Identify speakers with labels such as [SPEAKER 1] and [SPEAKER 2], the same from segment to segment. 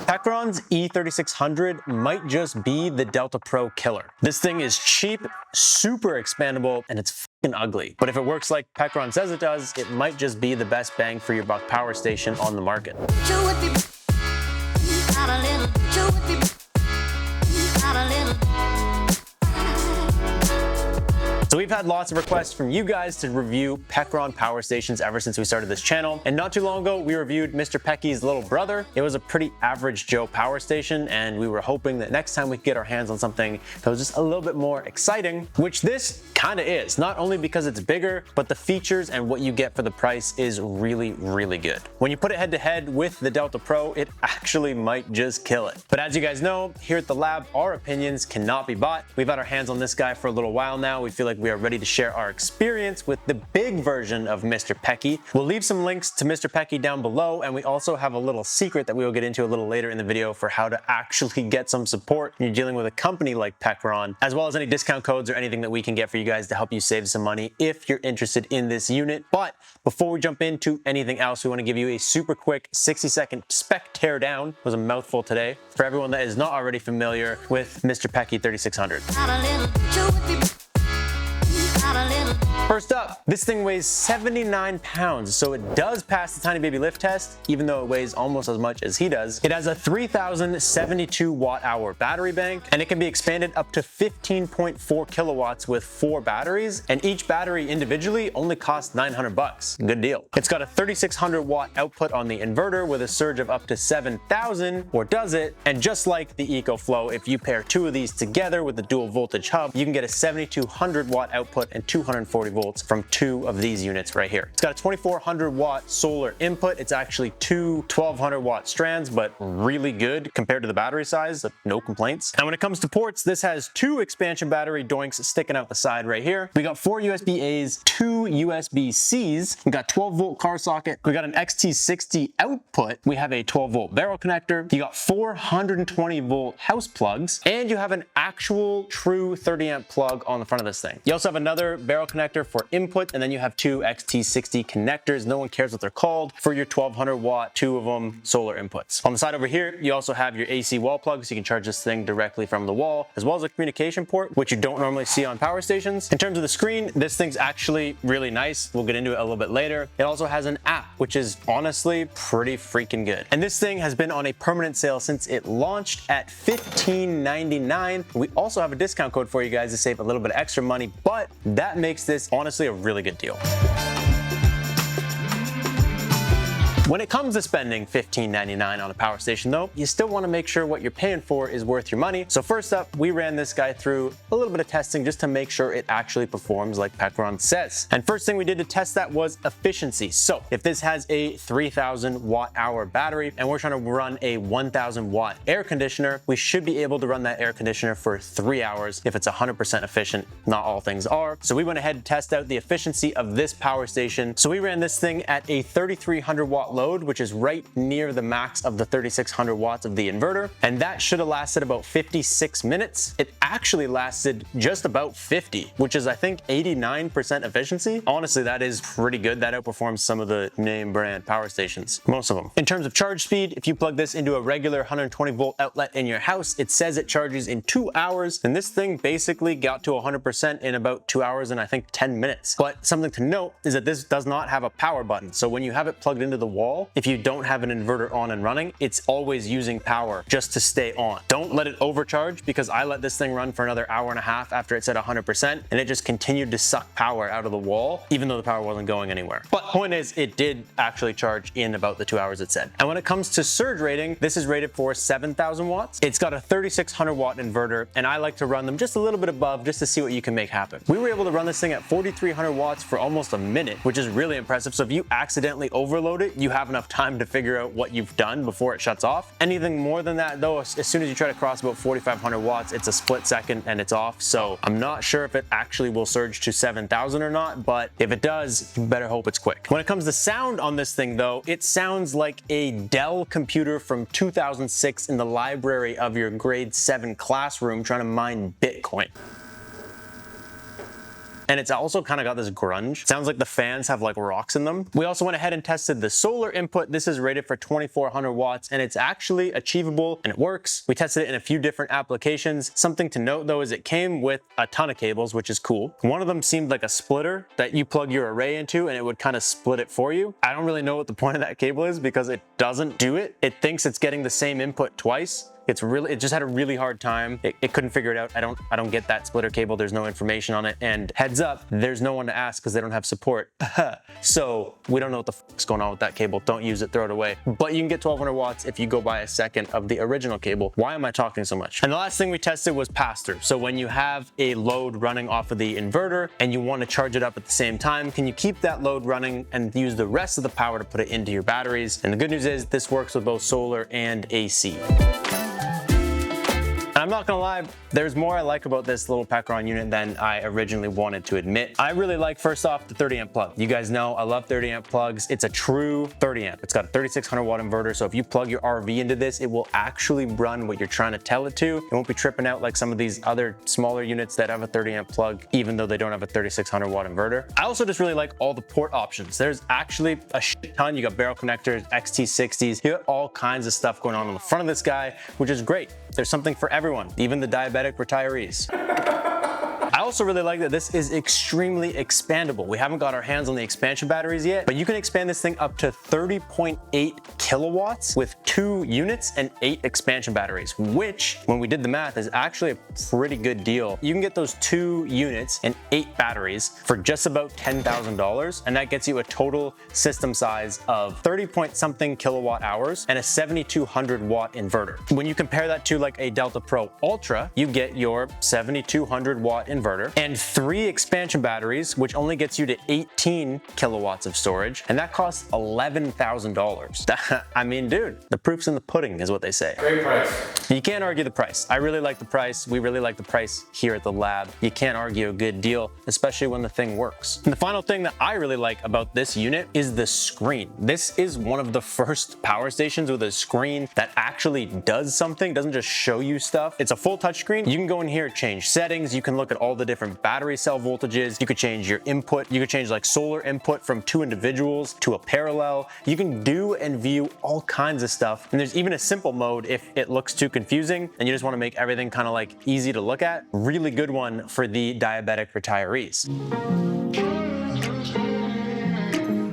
[SPEAKER 1] Pecron's E3600 might just be the Delta Pro killer. This thing is cheap, super expandable, and it's fucking ugly. But if it works like Pecron says it does, it might just be the best bang for your buck power station on the market. So we've had lots of requests from you guys to review Pecron power stations ever since we started this channel. And not too long ago, we reviewed Mr. Pecky's little brother. It was a pretty average Joe power station, and we were hoping that next time we could get our hands on something that was just a little bit more exciting, which this kind of is. Not only because it's bigger, but the features and what you get for the price is really, really good. When you put it head to head with the Delta Pro, it actually might just kill it. But as you guys know, here at the lab, our opinions cannot be bought. We've had our hands on this guy for a little while now. We feel like we are ready to share our experience with the big version of Mr. Pecky. We'll leave some links to Mr. Pecky down below, and we also have a little secret that we will get into a little later in the video for how to actually get some support when you're dealing with a company like Pecron, as well as any discount codes or anything that we can get for you guys to help you save some money if you're interested in this unit. But before we jump into anything else, we want to give you a super quick 60-second spec teardown. Was a mouthful today. For everyone that is not already familiar with Mr. Pecky 3600. First up, this thing weighs 79 pounds, so it does pass the tiny baby lift test, even though it weighs almost as much as he does. It has a 3072 watt-hour battery bank, and it can be expanded up to 15.4 kilowatts with 4 batteries, and each battery individually only costs 900 bucks. Good deal. It's got a 3600 watt output on the inverter with a surge of up to 7000, or does it? And just like the EcoFlow, if you pair two of these together with the dual voltage hub, you can get a 7200 watt output and 240 volts from two of these units right here. It's got a 2400 watt solar input. It's actually two 1200 watt strands, but really good compared to the battery size. No complaints. And when it comes to ports, this has two expansion battery doinks sticking out the side right here. We got 4 USB A's, 2 USB C's. We got 12 volt car socket. We got an XT60 output. We have a 12 volt barrel connector. You got 420 volt house plugs, and you have an actual true 30 amp plug on the front of this thing. You also have another barrel connector for input, and then you have two XT60 connectors. No one cares what they're called, for your 1200 watt, two of them solar inputs. On the side over here, you also have your AC wall plugs, so you can charge this thing directly from the wall, as well as a communication port, which you don't normally see on power stations. In terms of the screen, this thing's actually really nice. We'll get into it a little bit later. It also has an app, which is honestly pretty freaking good. And this thing has been on a permanent sale since it launched at $15.99. We also have a discount code for you guys to save a little bit of extra money, but that makes this honestly a really good deal. When it comes to spending $15.99 on a power station though, you still want to make sure what you're paying for is worth your money. So first up, we ran this guy through a little bit of testing just to make sure it actually performs like Pecron says. And first thing we did to test that was efficiency. So if this has a 3000 watt hour battery and we're trying to run a 1000 watt air conditioner, we should be able to run that air conditioner for 3 hours if it's 100% efficient. Not all things are. So we went ahead and test out the efficiency of this power station. So we ran this thing at a 3300 watt load, which is right near the max of the 3600 watts of the inverter, and that should have lasted about 56 minutes. It actually lasted just about 50, which is I think 89% efficiency. Honestly, that is pretty good. That outperforms some of the name brand power stations, most of them. In terms of charge speed, if you plug this into a regular 120 volt outlet in your house, it says it charges in 2 hours, and this thing basically got to 100% in about 2 hours and I think 10 minutes. But something to note is that this does not have a power button, so when you have it plugged into the wall, if you don't have an inverter on and running, it's always using power just to stay on. Don't let it overcharge, because I let this thing run for another hour and a half after it's at 100%, and it just continued to suck power out of the wall, even though the power wasn't going anywhere. But point is, it did actually charge in about the 2 hours it said. And when it comes to surge rating, this is rated for 7000 watts. It's got a 3600 watt inverter, and I like to run them just a little bit above just to see what you can make happen. We were able to run this thing at 4300 watts for almost a minute, which is really impressive. So if you accidentally overload it, you have enough time to figure out what you've done before it shuts off. Anything more than that though, as soon as you try to cross about 4500 watts, it's a split second and it's off. So I'm not sure if it actually will surge to 7000 or not, but if it does, you better hope it's quick. When it comes to sound on this thing though, it sounds like a Dell computer from 2006 in the library of your grade 7 classroom trying to mine Bitcoin. and it's also kind of got this grunge. Sounds like the fans have like rocks in them. We also went ahead and tested the solar input. This is rated for 2400 watts, and it's actually achievable and it works. We tested it in a few different applications. Something to note though is it came with a ton of cables, which is cool. One of them seemed like a splitter that you plug your array into and it would kind of split it for you. I don't really know what the point of that cable is because it doesn't do it. It thinks it's getting the same input twice. It just had a really hard time. It couldn't figure it out. I don't get that splitter cable. There's no information on it. And heads up, there's no one to ask because they don't have support. So we don't know what the fuck's going on with that cable. Don't use it, throw it away. But you can get 1200 watts if you go buy a second of the original cable. Why am I talking so much? And the last thing we tested was pass-through. So when you have a load running off of the inverter and you want to charge it up at the same time, can you keep that load running and use the rest of the power to put it into your batteries? And the good news is this works with both solar and AC. I'm not gonna lie, there's more I like about this little Pecron unit than I originally wanted to admit. I really like, first off, the 30 amp plug. You guys know I love 30 amp plugs. It's a true 30 amp. It's got a 3600 watt inverter, so if you plug your RV into this, it will actually run what you're trying to tell it to. It won't be tripping out like some of these other smaller units that have a 30 amp plug, even though they don't have a 3600 watt inverter. I also just really like all the port options. There's actually a shit ton. You got barrel connectors, XT60s, you got all kinds of stuff going on the front of this guy, which is great. There's something for everyone, even the diabetic retirees. I also really like that this is extremely expandable. We haven't got our hands on the expansion batteries yet, but you can expand this thing up to 30.8 kilowatts with 2 units and 8 expansion batteries, which, when we did the math, is actually a pretty good deal. You can get those 2 units and 8 batteries for just about $10,000, and that gets you a total system size of 30-point-something kilowatt hours and a 7200 watt inverter. When you compare that to like a Delta Pro Ultra, you get your 7200 watt inverter and 3 expansion batteries, which only gets you to 18 kilowatts of storage, and that costs $11,000. I mean, dude, the proof's in the pudding is what they say.
[SPEAKER 2] Great price.
[SPEAKER 1] You can't argue the price. I really like the price. We really like the price here at the lab. You can't argue a good deal, especially when the thing works. And the final thing that I really like about this unit is the screen. This is one of the first power stations with a screen that actually does something, doesn't just show you stuff. It's a full touch screen. You can go in here, change settings. You can look at all the different battery cell voltages. You could change your input. You could change like solar input from 2 individuals to a parallel. You can do and view all kinds of stuff. And there's even a simple mode if it looks too confusing and you just want to make everything kind of like easy to look at. Really good one for the diabetic retirees.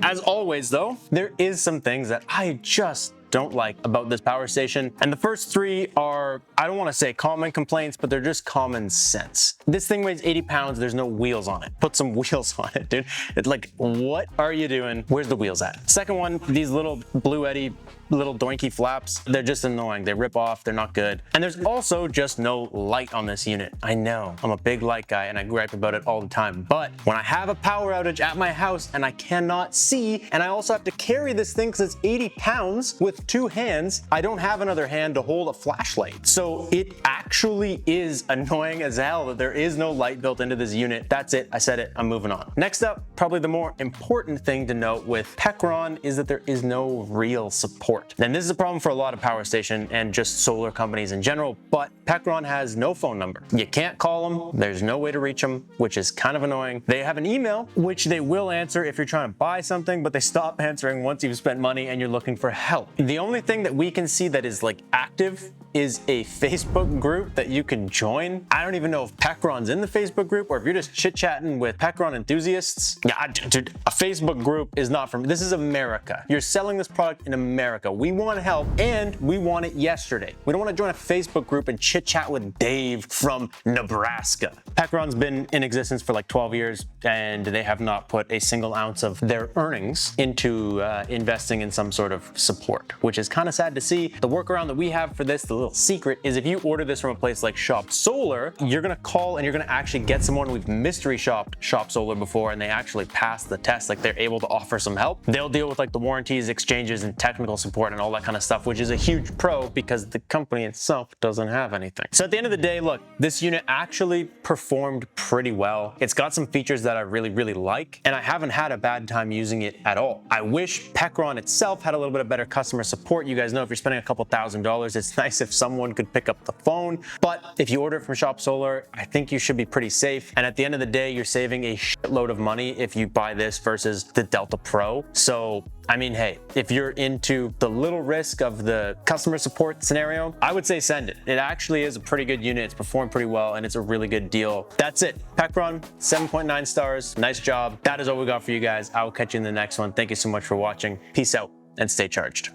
[SPEAKER 1] As always though, there is some things that I just don't like about this power station. And the first 3 are, I don't want to say common complaints, but they're just common sense. This thing weighs 80 pounds. There's no wheels on it. Put some wheels on it, dude. It's like, what are you doing? Where's the wheels at? Second one, these little Blue Eddy, little doinky flaps, they're just annoying. They rip off, they're not good. And there's also just no light on this unit. I know, I'm a big light guy and I gripe about it all the time. But when I have a power outage at my house and I cannot see, and I also have to carry this thing because it's 80 pounds with 2 hands, I don't have another hand to hold a flashlight. So it actually is annoying as hell that there is no light built into this unit. That's it, I said it, I'm moving on. Next up, probably the more important thing to note with Pecron is that there is no real support. And this is a problem for a lot of power station and just solar companies in general, but Pecron has no phone number. You can't call them, there's no way to reach them, which is kind of annoying. They have an email, which they will answer if you're trying to buy something, but they stop answering once you've spent money and you're looking for help. The only thing that we can see that is like active is a Facebook group that you can join. I don't even know if Pecron's in the Facebook group or if you're just chit-chatting with Pecron enthusiasts. Yeah, dude, a Facebook group is not for me. This is America. You're selling this product in America. We want help and we want it yesterday. We don't want to join a Facebook group and chit-chat with Dave from Nebraska. Pecron's been in existence for like 12 years and they have not put a single ounce of their earnings into investing in some sort of support, which is kind of sad to see. The workaround that we have for this, the little secret, is if you order this from a place like Shop Solar, you're gonna call and you're gonna actually get someone. We've mystery shopped Shop Solar before and they actually passed the test. Like they're able to offer some help. They'll deal with like the warranties, exchanges, and technical support support and all that kind of stuff, which is a huge pro because the company itself doesn't have anything. So at the end of the day, look, this unit actually performed pretty well. It's got some features that I really like, and I haven't had a bad time using it at all. I wish Pecron itself had a little bit of better customer support. You guys know if you're spending a couple $1,000s, it's nice if someone could pick up the phone. But if you order it from Shop Solar, I think you should be pretty safe. And at the end of the day, you're saving a shitload of money if you buy this versus the Delta Pro. So I mean, hey, if you're into the little risk of the customer support scenario, I would say send it. It actually is a pretty good unit. It's performed pretty well, and it's a really good deal. That's it. Pecron, 7.9 stars. Nice job. That is all we got for you guys. I will catch you in the next one. Thank you so much for watching. Peace out and stay charged.